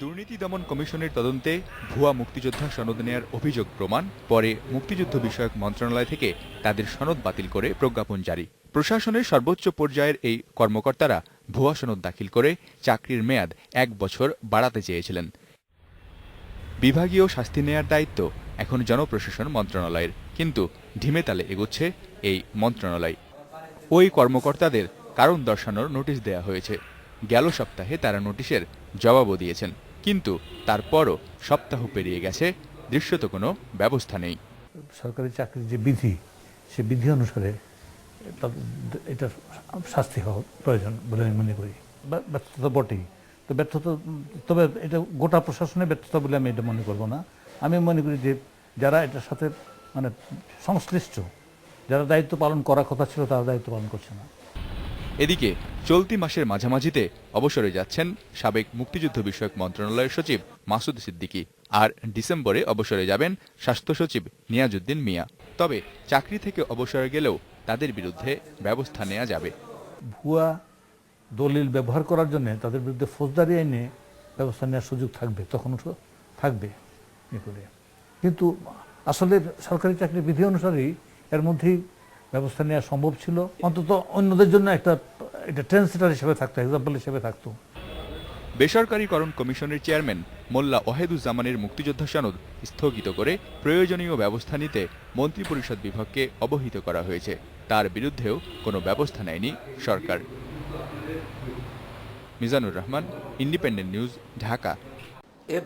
দুর্নীতি দমন কমিশনের তদন্তে ভুয়া মুক্তিযোদ্ধা সনদ নেয়ার অভিযোগ প্রমাণ, পরে মুক্তিযুদ্ধ বিষয়ক মন্ত্রণালয় থেকে তাদের সনদ বাতিল করে প্রজ্ঞাপন জারি। প্রশাসনের সর্বোচ্চ পর্যায়ের এই কর্মকর্তারা ভুয়া সনদ দাখিল করে চাকরির মেয়াদ 1 বছর বাড়াতে চেয়েছিলেন। বিভাগীয় শাস্তি নেয়ার দায়িত্ব এখন জনপ্রশাসন মন্ত্রণালয়ের, কিন্তু ঢিমে তালে এগোচ্ছে এই মন্ত্রণালয়। ওই কর্মকর্তাদের কারণ দর্শানোর নোটিশ দেয়া হয়েছে। গেল সপ্তাহে তারা নোটিশের জবাবও দিয়েছেন, কিন্তু তারপরও সপ্তাহ পেরিয়ে গেছে, দৃশ্যত কোনো ব্যবস্থা নেই। সরকারি চাকরির যে বিধি, সে বিধি অনুসারে এটা শাস্তি হওয়া প্রয়োজন বলে আমি মনে করি। ব্যর্থতা বটেই, তো ব্যর্থতা, তবে এটা গোটা প্রশাসনের ব্যর্থতা বলে আমি এটা মনে করব না। আমি মনে করি যে যারা এটার সাথে মানে সংশ্লিষ্ট, যারা দায়িত্ব পালন করার কথা ছিল তারা দায়িত্ব পালন করছে না। এদিকে চলতি মাসের মাঝামাঝিতে অবসরে যাচ্ছেন সাবেক মুক্তিযুদ্ধ বিষয়ক মন্ত্রণালয়ের সচিব মাসুদ সিদ্দিকী, আর ডিসেম্বরে অবসরে যাবেন স্বাস্থ্য সচিব নিয়াজউদ্দিন মিয়া। তবে চাকরি থেকে অবসরে গেলেও তাদের বিরুদ্ধে ব্যবস্থা নেওয়া যাবে। ভুয়া দলিল ব্যবহার করার জন্য তাদের বিরুদ্ধে ফৌজদারি আইনে ব্যবস্থা নেওয়ার সুযোগ থাকবে, তখন থাকবে করে। কিন্তু আসলে সরকারি চাকরির বিধি অনুসারেই এর মধ্যেই ব্যবস্থা নেওয়া সম্ভব ছিল, অন্তত অন্যদের জন্য এটা ট্রেন্ডসেটার হিসেবে থাকতো, এক্সাম্পল হিসেবে থাকতো। বেসরকারীকরণ কমিশনের চেয়ারম্যান মোল্লা ওয়াহেদুজ্জামানের মুক্তিযোদ্ধা সনদ স্থগিত করে প্রয়োজনীয় ব্যবস্থা নিতে মন্ত্রিপরিষদ বিভাগকে অবহিত করা হয়েছে। তার বিরুদ্ধেও কোনো ব্যবস্থা নেয়নি সরকার। Mizanur Rahman, independent news, Dhaka.